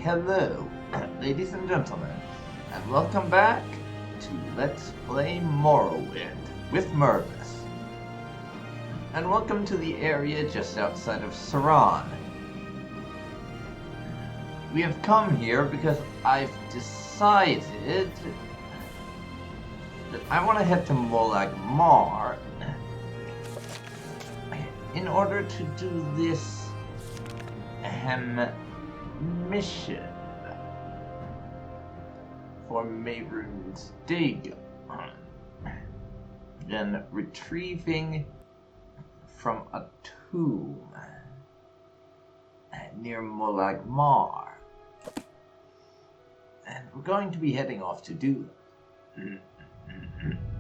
Hello, ladies and gentlemen, and welcome back to Let's Play Morrowind with Mehrunes. And welcome to the area just outside of Saran. We have come here because I've decided that I want to head to Morag in order to do this mission for Mehrunes Dagger, then retrieving from a tomb near Morag. And we're going to be heading off to do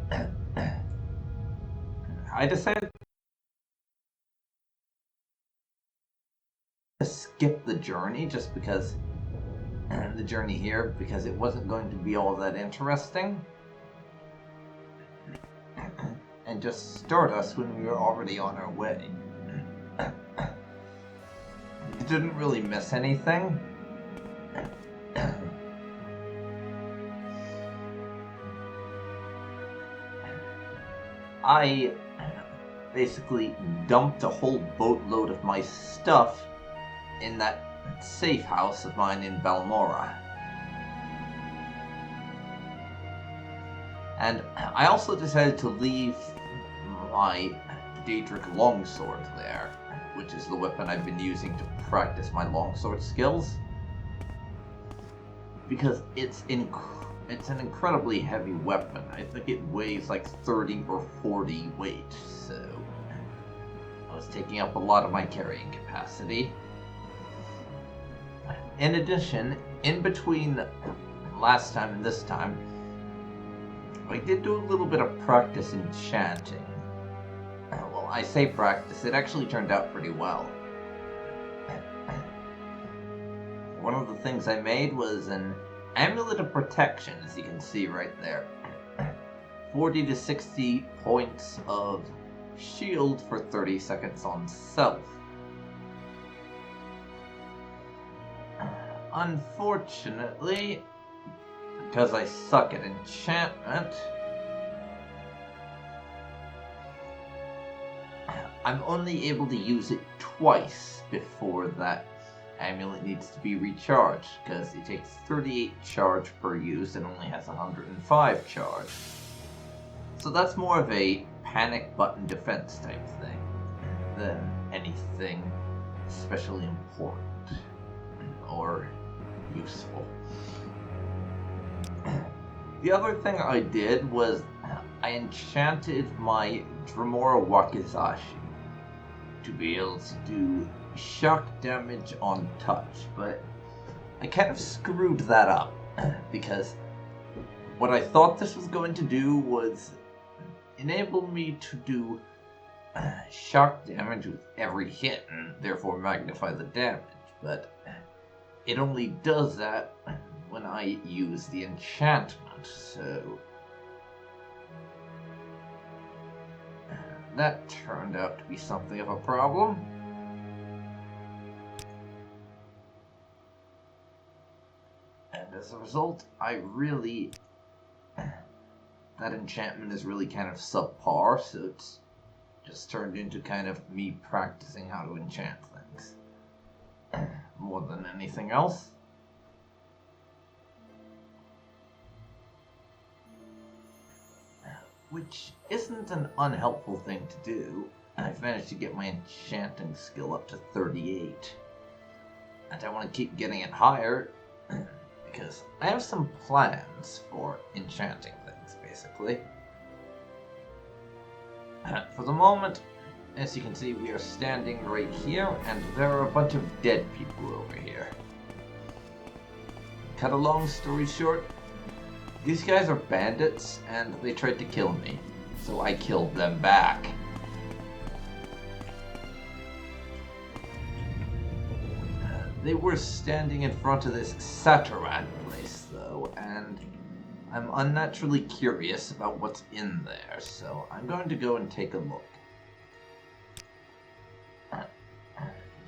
that. I decided to skip the journey just because the journey here because it wasn't going to be all that interesting, and just start us when we were already on our way. It didn't really miss anything. I basically dumped a whole boatload of my stuff in that safe house of mine in Balmora. And I also decided to leave my Daedric longsword there, which is the weapon I've been using to practice my longsword skills, because it's an incredibly heavy weapon. I think it weighs like 30 or 40 weight, so I was taking up a lot of my carrying capacity. In addition, in between last time and this time, I did do a little bit of practice enchanting. Well, I say practice, it actually turned out pretty well. One of the things I made was an amulet of protection, as you can see right there. 40 to 60 points of shield for 30 seconds on self. Unfortunately, because I suck at enchantment, I'm only able to use it twice before that amulet needs to be recharged, because it takes 38 charge per use and only has 105 charge. So that's more of a panic button defense type thing than anything especially important or useful. The other thing I did was I enchanted my Dremora Wakizashi to be able to do shock damage on touch, but I kind of screwed that up because what I thought this was going to do was enable me to do shock damage with every hit and therefore magnify the damage, but it only does that when I use the enchantment, so that turned out to be something of a problem. And as a result, that enchantment is really kind of subpar, so it's just turned into kind of me practicing how to enchant things more than anything else. Which isn't an unhelpful thing to do. I've managed to get my enchanting skill up to 38. And I want to keep getting it higher, because I have some plans for enchanting things, basically. For the moment, as you can see, we are standing right here, and there are a bunch of dead people over here. Cut a long story short, these guys are bandits, and they tried to kill me, so I killed them back. They were standing in front of this Sataran place, though, and I'm unnaturally curious about what's in there, so I'm going to go and take a look.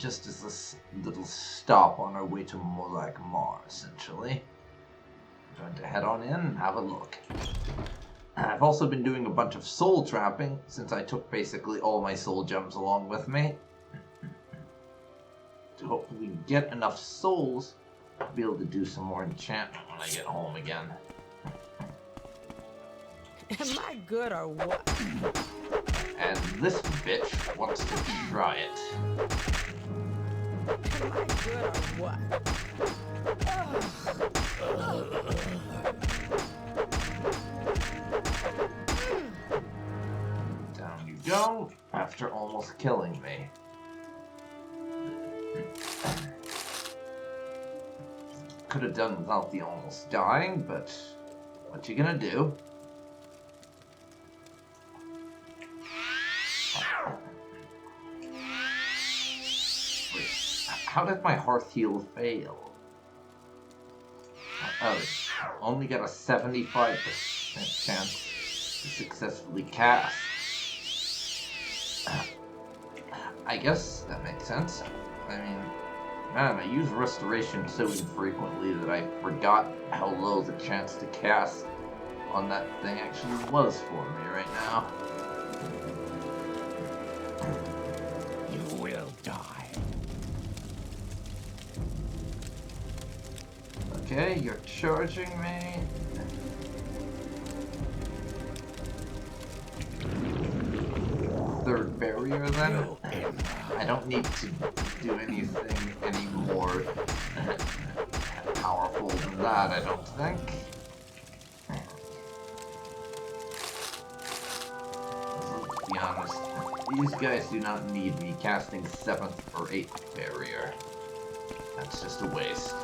just as this little stop on our way to Morag, essentially. I'm going to head on in and have a look. I've also been doing a bunch of soul trapping, since I took basically all my soul gems along with me. To hopefully get enough souls to be able to do some more enchantment when I get home again. Am I good or what? And this bitch wants to try it. Am I good or what? Down you go, after almost killing me. Could have done without the almost dying, but what you gonna do? Wait, how did my hearth heal fail? Oh, only got a 75% chance to successfully cast. I guess that makes sense. I mean, man, I use restoration so infrequently that I forgot how low the chance to cast on that thing actually was for me right now. You will die. Okay, you're charging me. Third barrier then? I don't need to do anything any more powerful than that, I don't think. Let's be honest, these guys do not need me casting 7th or 8th barrier. That's just a waste.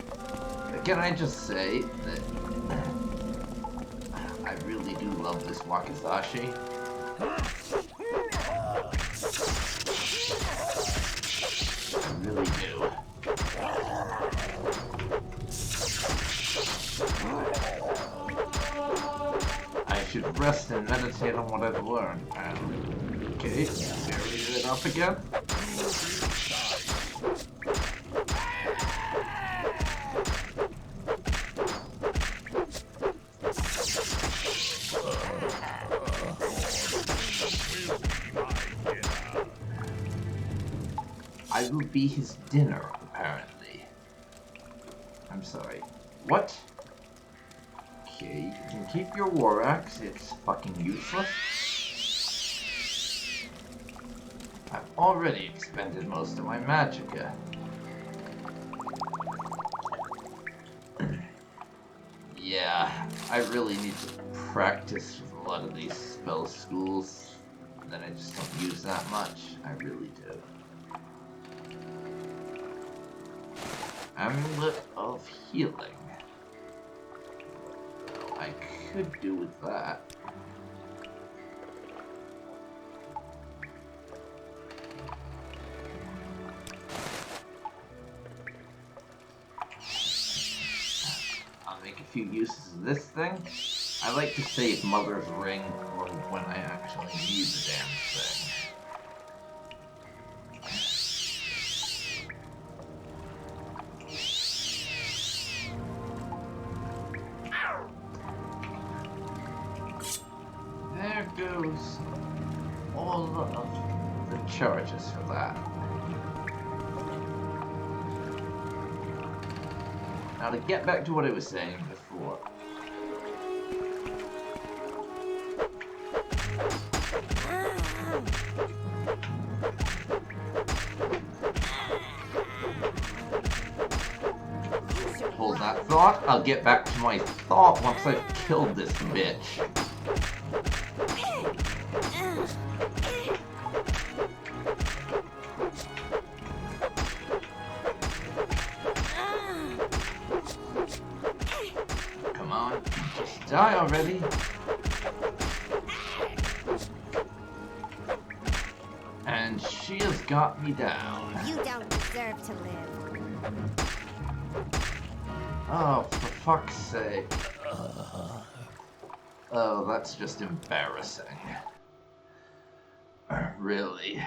But can I just say that I really do love this wakizashi? I really do. I should rest and meditate on what I've learned. Okay, bury it up again. I will be his dinner, apparently. I'm sorry. What? Okay, you can keep your war axe. It's fucking useless. I've already expended most of my magicka. Yeah, I really need to practice with a lot of these spell schools. Then I just don't use that much. I really do. Amulet of Healing. I could do with that. I'll make a few uses of this thing. I like to save Mother's Ring for when I actually need the damn thing. There goes all of the charges for that. Now to get back to what I was saying before. Hold that thought. I'll get back to my thought once I've killed this bitch. Come on, just die already. And she has got me down. You don't deserve to live. Oh, for fuck's sake. Oh, that's just embarrassing. Really.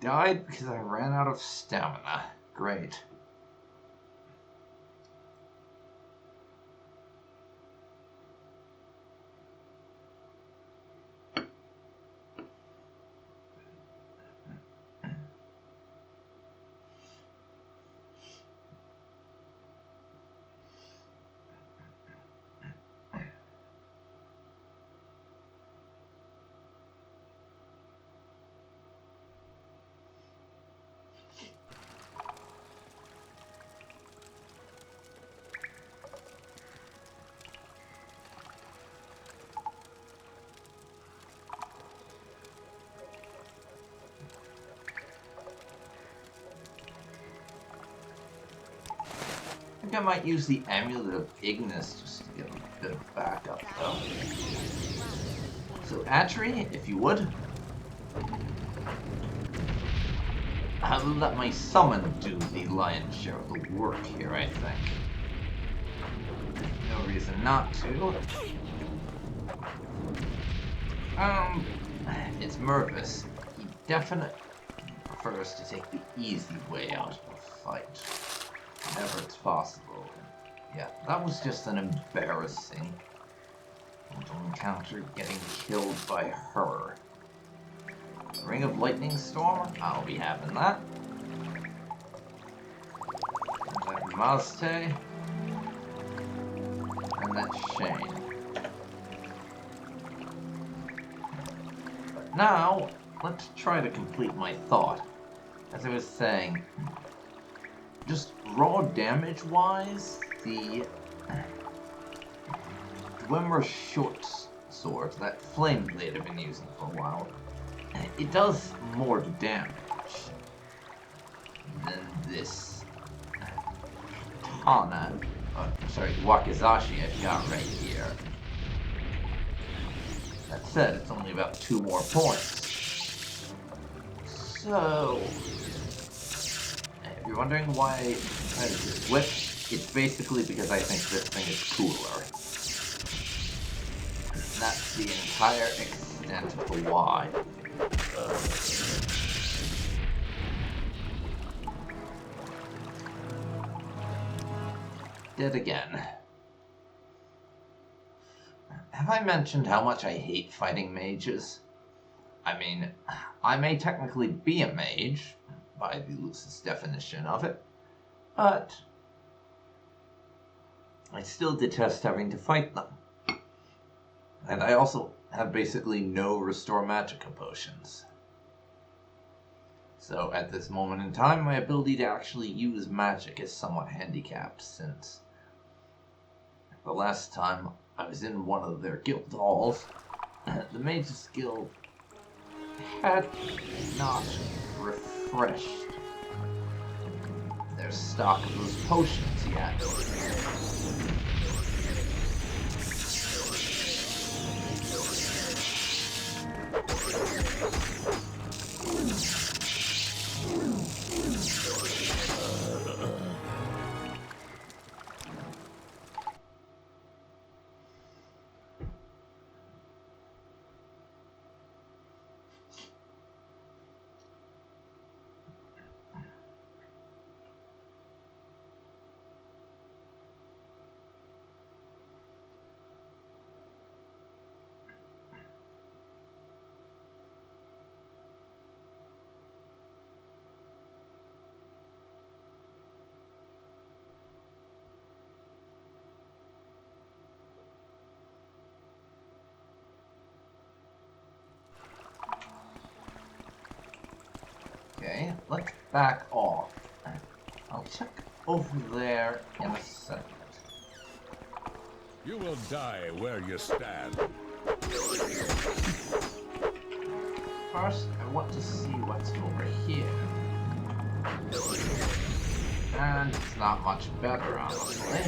died because I ran out of stamina. Great. I think I might use the Amulet of Ignace just to get a bit of backup, though. So, Hatchery, if you would. I'll let my summon do the lion's share of the work here, I think. No reason not to. It's Mehrunes. He definitely prefers to take the easy way out of a fight. Whenever it's possible. Yeah, that was just an embarrassing little encounter getting killed by her. Ring of Lightning Storm, I'll be having that. And that Mazte. And that Shane. But now, let's try to complete my thought. As I was saying, just raw damage-wise, the Dwemer short sword, that flame blade I've been using for a while, it does more damage than this Wakizashi I've got right here. That said, it's only about 2 more points. So, if you're wondering why I decided to switch, it's basically because I think this thing is cooler. And that's the entire extent of the why. Dead again. Have I mentioned how much I hate fighting mages? I mean, I may technically be a mage, by the loosest definition of it, but I still detest having to fight them. And I also have basically no Restore Magicka potions. So at this moment in time, my ability to actually use magic is somewhat handicapped, since the last time I was in one of their guild halls, the Mage's Guild had not refreshed their stock of those potions yet. Okay, let's back off. I'll check over there in a second. You will die where you stand. First, I want to see what's over here. And it's not much better, honestly.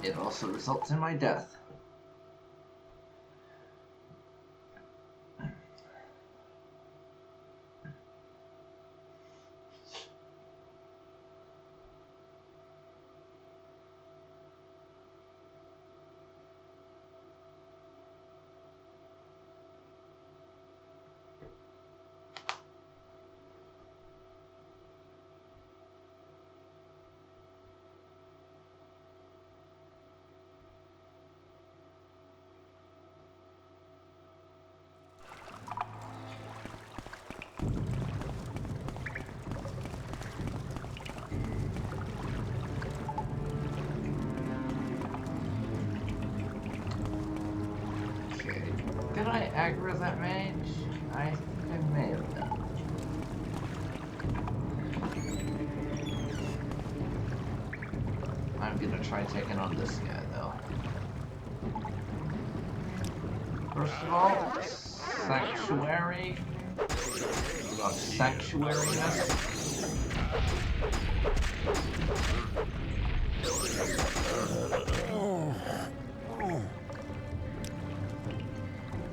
It also results in my death. dagger with that mage? I think I may have done. I'm gonna try taking on this guy though. First of all, sanctuary. Sanctuariness.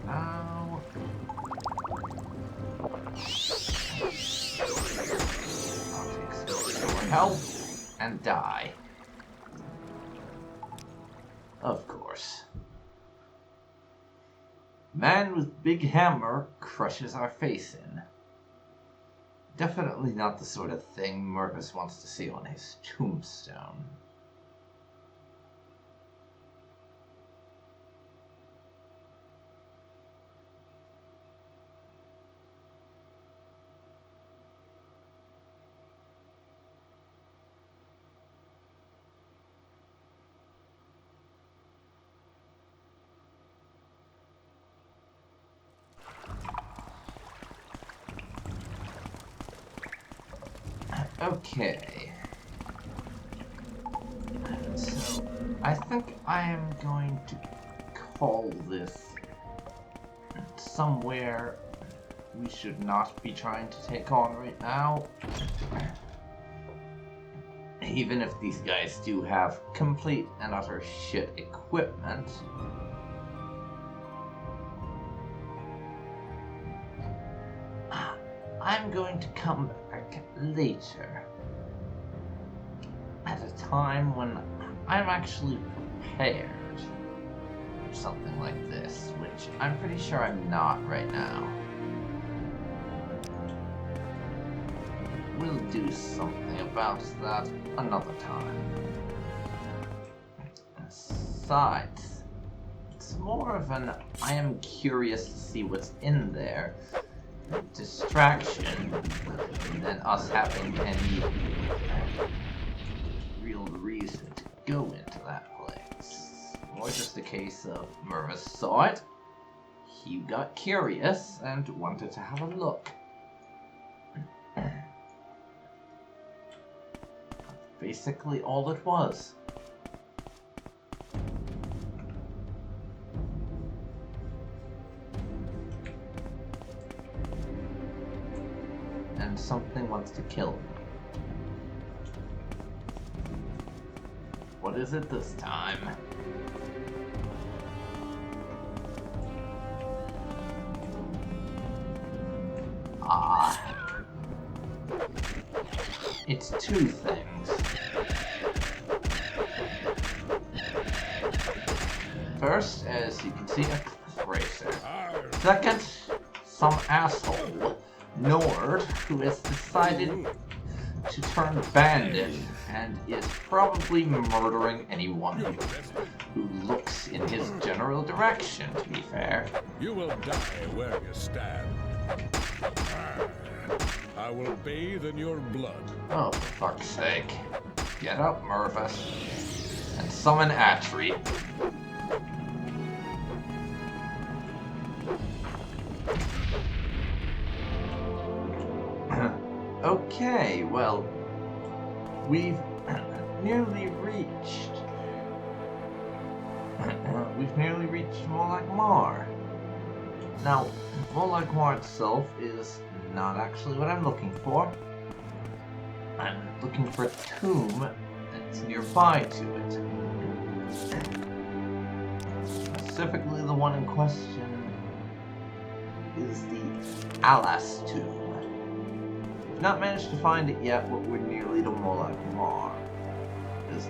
Ow. I'll take some health and die. Of course. Man with big hammer crushes our face in. Definitely not the sort of thing Mehrunes wants to see on his tombstone. Okay. So, I think I am going to call this somewhere we should not be trying to take on right now. Even if these guys do have complete and utter shit equipment. I'm going to come back later. At a time when I'm actually prepared for something like this, which I'm pretty sure I'm not right now. We'll do something about that another time. Besides, it's more of an I am curious to see what's in there distraction than us having any real reason to go into that place. More just a case of Mehrunes saw it, he got curious and wanted to have a look. Basically all it was. And something wants to kill me. What is it this time? Ah. It's two things. First, as you can see, a cliff racer. Second, some asshole, Nord, who has decided to turn bandit and is probably murdering anyone who looks in his general direction, to be fair. You will die where you stand. I will bathe in your blood. Oh, for fuck's sake. Get up, Mehrunes, and summon Hatchery. Okay, well, we've nearly reached Morag. Now, Morag itself is not actually what I'm looking for. I'm looking for a tomb that's nearby to it. Specifically, the one in question is the Alas tomb. Not managed to find it yet, but we're nearly to Morag.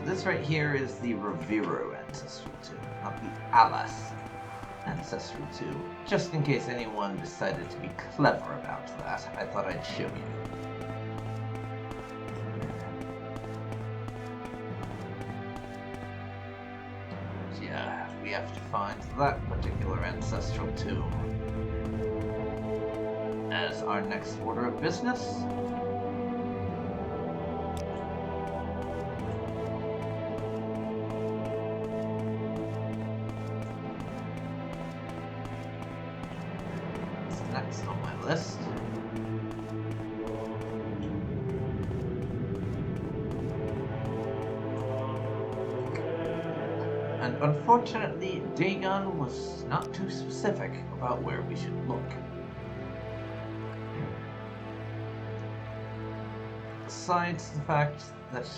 This right here is the Revero ancestral tomb, not the Alas ancestral tomb. Just in case anyone decided to be clever about that, I thought I'd show you. But yeah, we have to find that particular ancestral tomb as our next order of business. And unfortunately, Dagon was not too specific about where we should look. Besides the fact that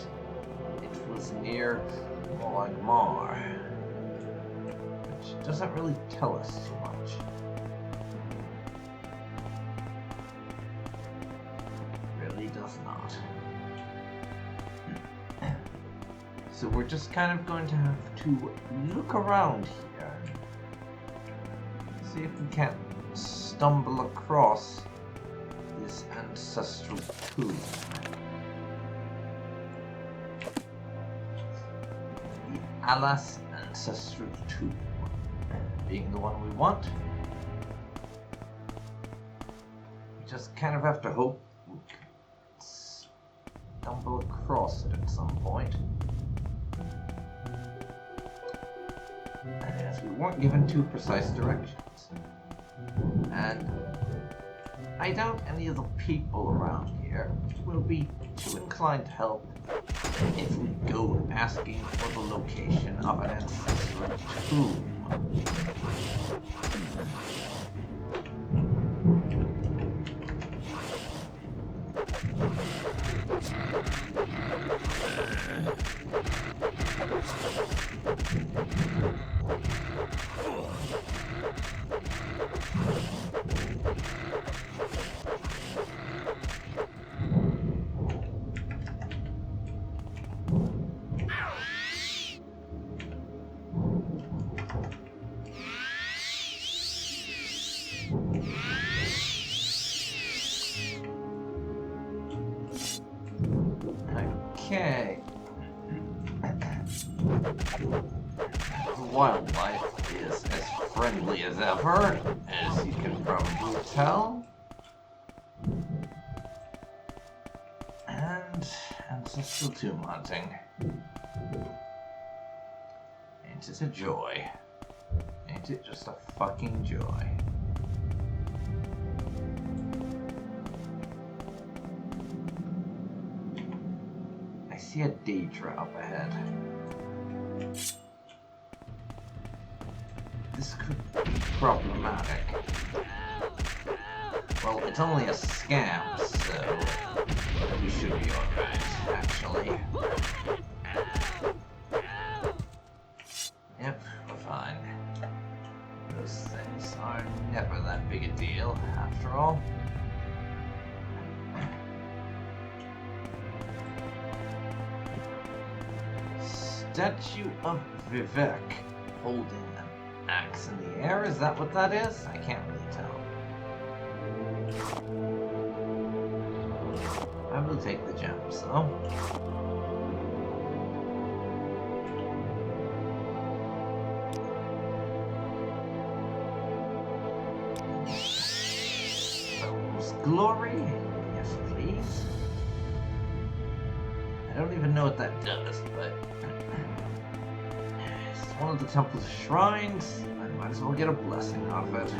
it was near Morag, which doesn't really tell us too much. Really does not. So we're just kind of going to have to look around here. See if we can't stumble across this ancestral tomb. The Alas Ancestral Tomb being the one we want. We just kind of have to hope we can stumble across it at some point. And as we weren't given too precise directions. And I doubt any of the people around here will be too inclined to help if we go asking for the location of an ancestral tomb. Okay. The wildlife is as friendly as ever, as you can probably tell. And ancestral tomb hunting. Ain't it a joy? Ain't it just a fucking joy? I see a Daedra up ahead. This could be problematic. Well, it's only a scam, so we should be alright, actually. Yep, we're fine. Those things are never that big a deal, after all. Statue of Vivek holding an axe in the air, is that what that is? I can't really tell. I will take the gems, though. Soul's Glory? Yes, please. I don't even know what that does, but it's one of the temple's shrines. I might as well get a blessing off it.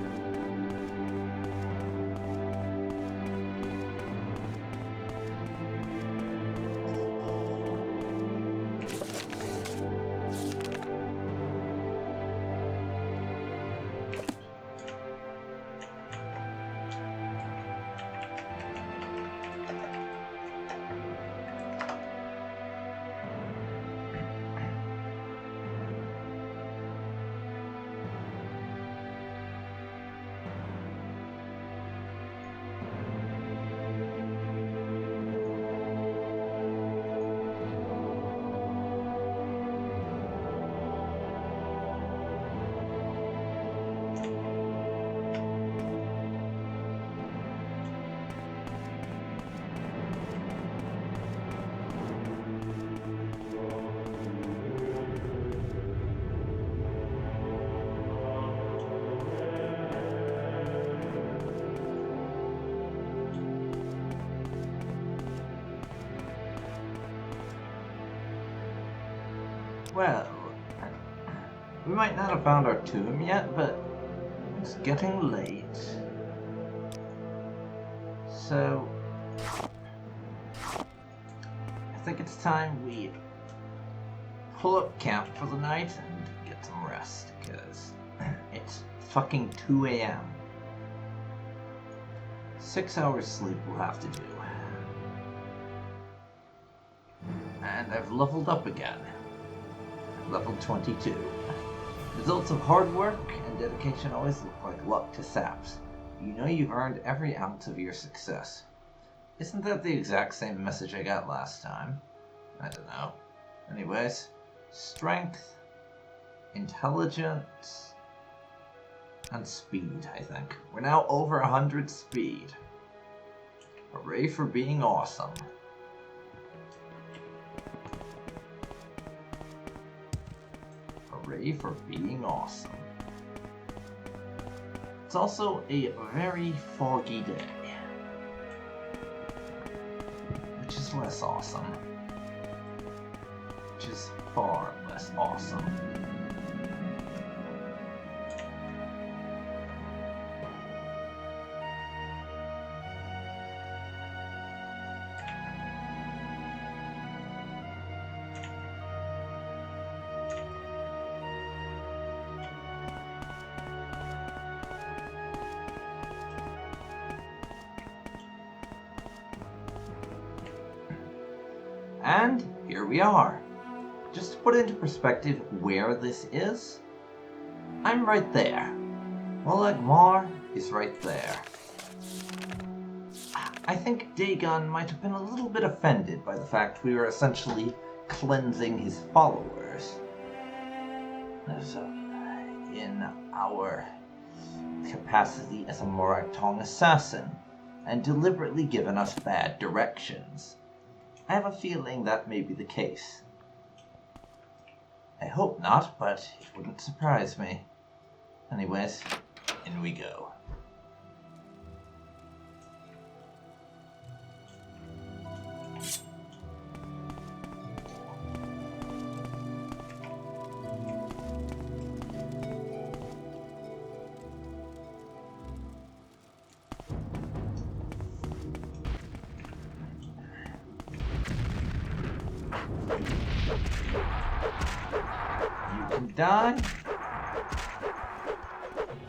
Well, we might not have found our tomb yet, but it's getting late. So, I think it's time we pull up camp for the night and get some rest, because it's fucking 2 a.m. 6 hours sleep will have to do. And I've leveled up again. Level 22. Results of hard work and dedication always look like luck to saps. You know you've earned every ounce of your success. Isn't that the exact same message I got last time? I don't know. Anyways, strength, intelligence, and speed, I think. We're now over 100 speed. Hooray for being awesome. Hooray for being awesome. It's also a very foggy day, which is less awesome. Which is far less awesome. And here we are. Just to put into perspective where this is, I'm right there. Morag is right there. I think Dagon might have been a little bit offended by the fact we were essentially cleansing his followers. So, in our capacity as a Morag Tong assassin, and deliberately given us bad directions. I have a feeling that may be the case. I hope not, but it wouldn't surprise me. Anyways, in we go. Die?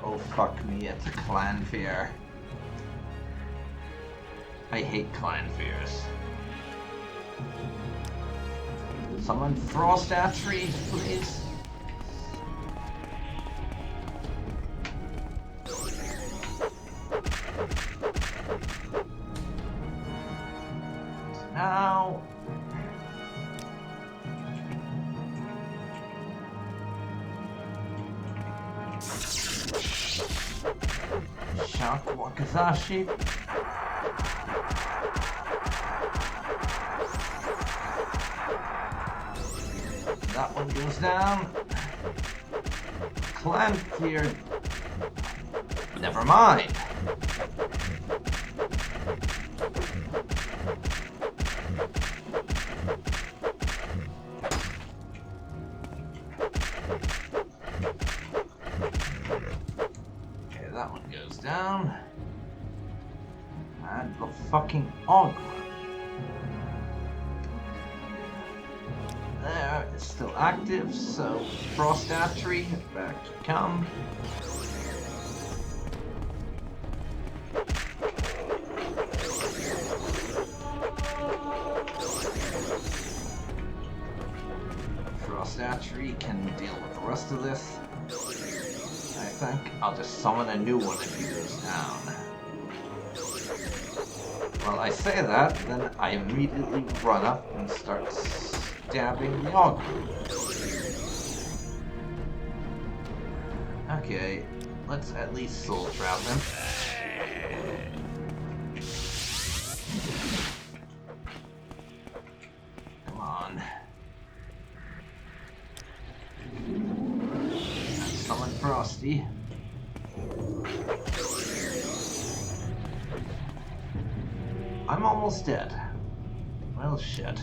Oh fuck me, it's a clan fear. I hate clan fears. Someone frost Hatchery, please. Now. Shock Wakazashi. That one goes down. Clan fear. Never mind. Down. And the fucking Ogre. There, it's still active, so Frost Hatchery, back you come. Frost Hatchery can deal with the rest of this. I think I'll just summon a new one if he goes down. Well, I say that, then I immediately run up and start stabbing the Ogre. Okay, let's at least soul trap him. Come on. Summon Frosty. I'm almost dead. Well, shit.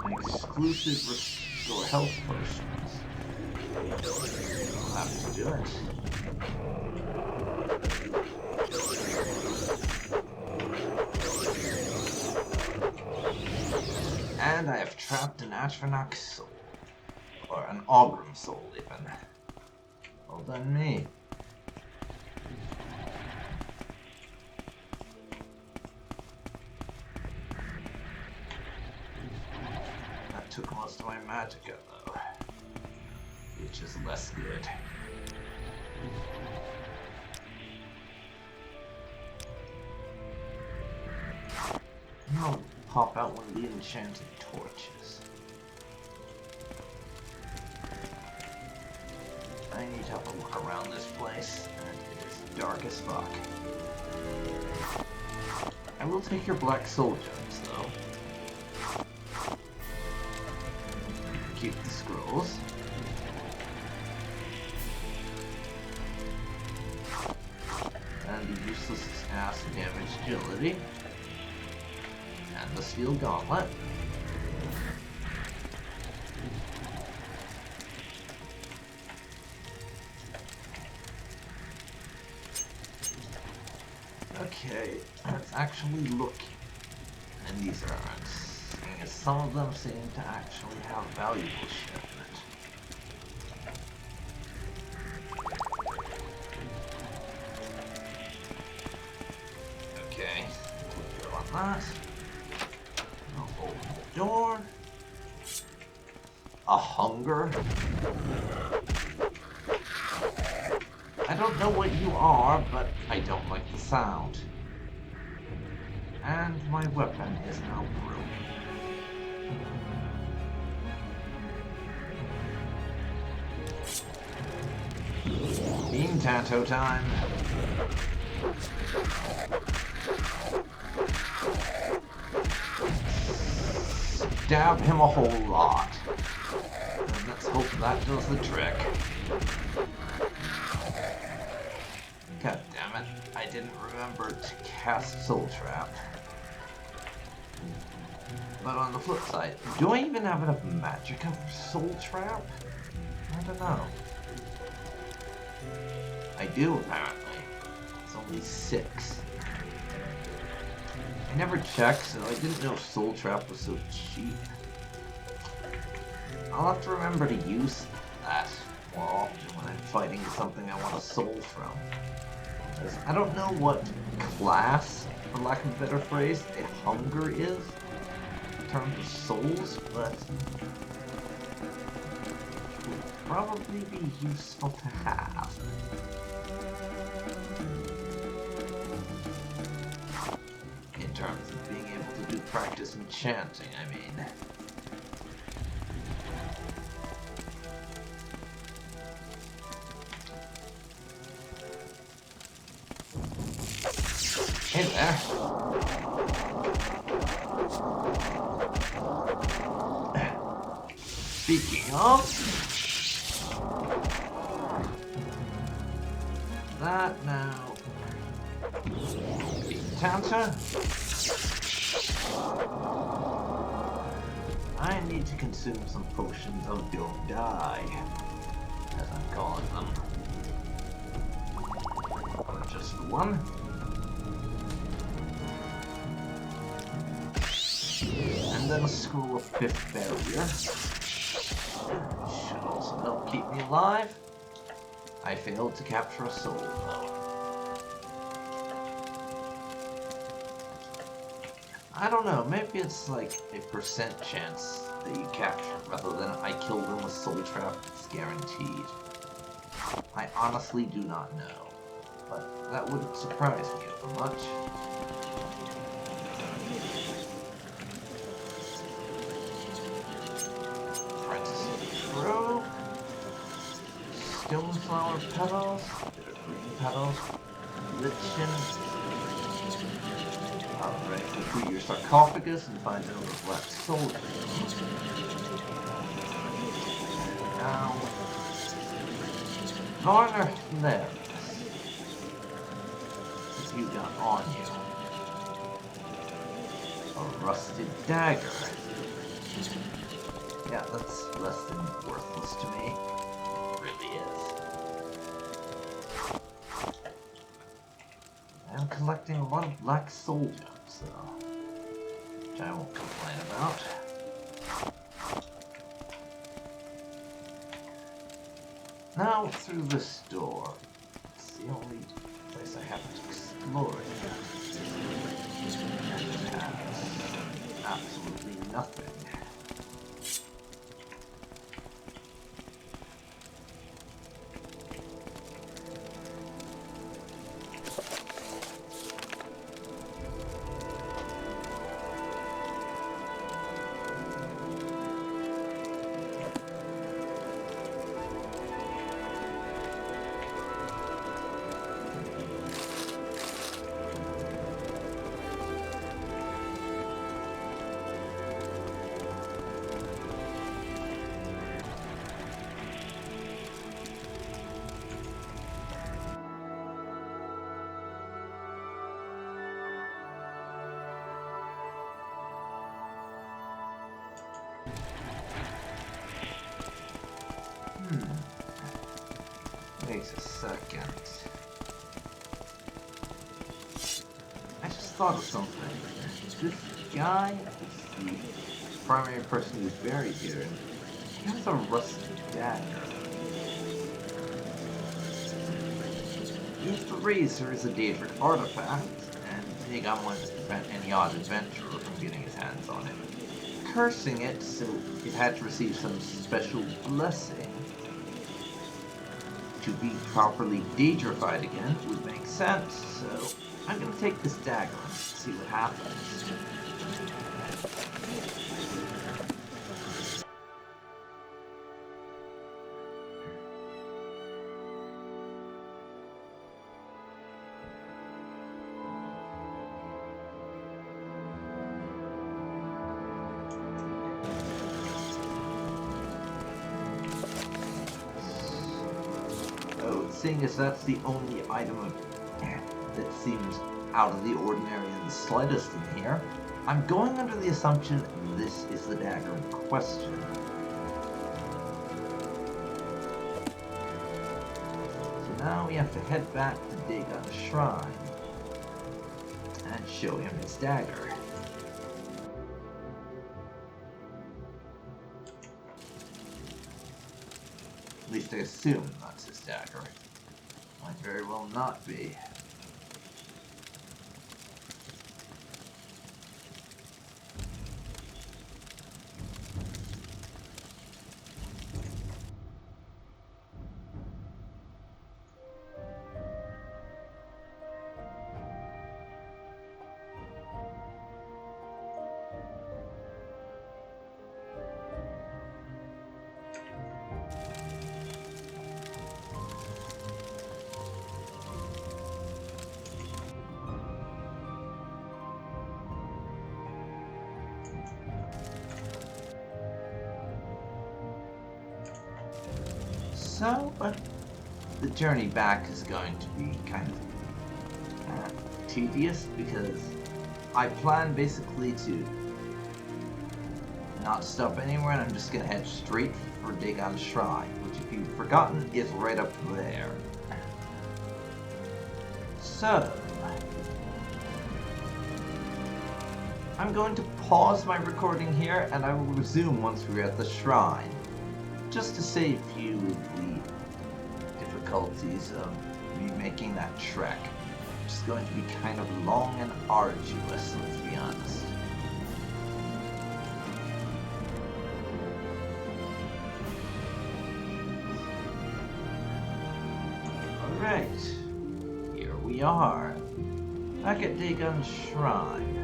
An exclusive restore health potions. I'll have to do it. craft an Atronach soul. Or an Ogrim soul, even. Well done, me. That took most of my magicka, though. Which is less good. I'll pop out one of the enchanted torches. I need to have a look around this place, and it is dark as fuck. I will take your black soul gems, though. Keep the scrolls. And the useless ass damage agility. And the steel gauntlet. Okay, let's actually look. And these aren't. Seeing as some of them seem to actually have valuable shit in it. Okay, go on that. I'll open the door. A hunger. I don't know what you are, but I don't like the sound. And my weapon is now broken. Beam Tanto time. Stab him a whole lot. And let's hope that does the trick. God damn it, I didn't remember to cast Soul Trap. But on the flip side, do I even have enough magic of Soul Trap? I don't know. I do, apparently. It's only 6. I never checked, so I didn't know Soul Trap was so cheap. I'll have to remember to use that more often when I'm fighting something I want a soul from. Because I don't know what class, for lack of a better phrase, a hunger is in terms of souls, but it would probably be useful to have. In terms of being able to do practice enchanting, I mean. Hey there. Speaking of, that now. Tanta. I need to consume some potions of Don't Die, as I'm calling them. Just one. And then a scroll of 5th barrier. Should also help keep me alive. I failed to capture a soul, though. I don't know, maybe it's like a % chance that you capture, rather than I kill them with Soul Trap that's guaranteed. I honestly do not know, but that wouldn't surprise me over much. Robe, stoneflower petals, green petals, lichen. Alright, complete your sarcophagus and find another black soul. Now, Garner Let. What have you got on you? A rusted dagger. Yeah, that's less than worthless to me. It really is. I'm collecting a lot of black soul gems, though. Which I won't complain about. Now through this door. It's the only place I haven't explored yet. And it has absolutely nothing. Wait a second. I just thought of something. This guy is the primary person who's buried here, and he has a rusty dagger. If the razor is a Daedric artifact, and Dagon wants to prevent any odd adventurer from getting his hands on it, cursing it so it had to receive some special blessing to be properly Daedrified again would make sense, so I'm gonna take this dagger and see what happens. Seeing as that's the only item that seems out of the ordinary in the slightest in here, I'm going under the assumption this is the dagger in question. So now we have to head back to Dagon's shrine and show him his dagger. At least I assume that's his dagger. Might very well not be. So, but the journey back is going to be kind of tedious because I plan basically to not stop anywhere and I'm just going to head straight for Dagon's shrine, which if you've forgotten is right up there. So, I'm going to pause my recording here and I will resume once we're at the shrine, just to save you the difficulties of me making that trek, which is going to be kind of long and arduous, let's be honest. Alright, here we are, back at Dagon's shrine.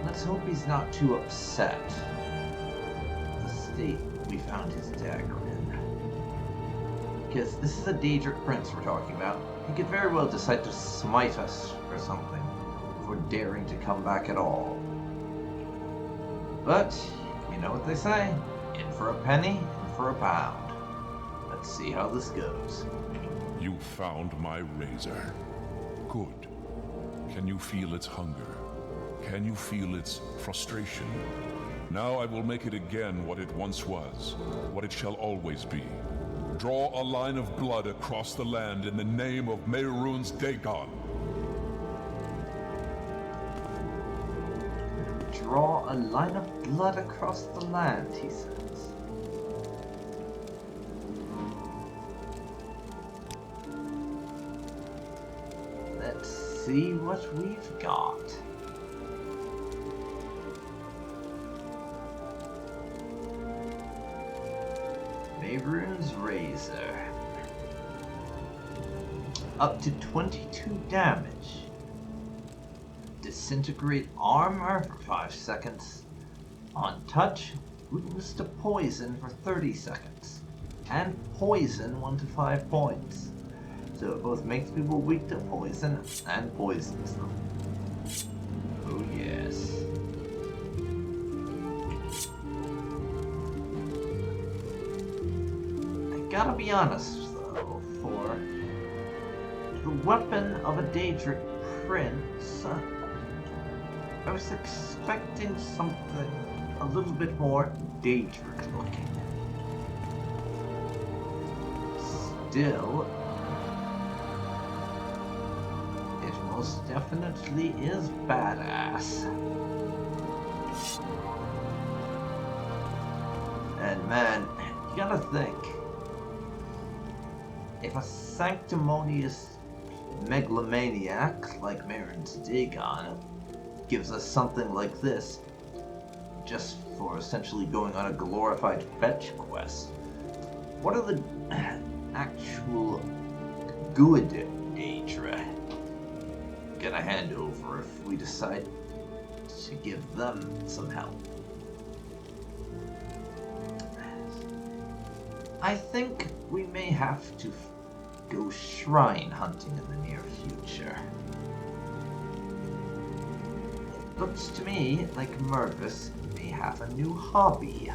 Let's hope he's not too upset with the state we found his dagger in. Because this is a Daedric prince we're talking about. He could very well decide to smite us or something for daring to come back at all. But, you know what they say, in for a penny, in for a pound. Let's see how this goes. You found my razor. Good. Can you feel its hunger? Can you feel its frustration? Now I will make it again what it once was, what it shall always be. Draw a line of blood across the land in the name of Mehrunes Dagon. Draw a line of blood across the land, he says. see what we've got. Mehrunes Razor. Up to 22 damage. Disintegrate armor for 5 seconds. On touch, weakness to poison for 30 seconds. And poison 1 to 5 points. So it both makes people weak to poison and poisons them. Oh yes. I gotta be honest though, for the weapon of a Daedric Prince, I was expecting something a little bit more Daedric looking. Still, it most definitely is badass. And man, you gotta think, if a sanctimonious megalomaniac like Mehrunes Dagon gives us something like this, just for essentially going on a glorified fetch quest, what are the actual good Daedra gonna hand over if we decide to give them some help? I think we may have to go shrine hunting in the near future. It looks to me like Mervis may have a new hobby.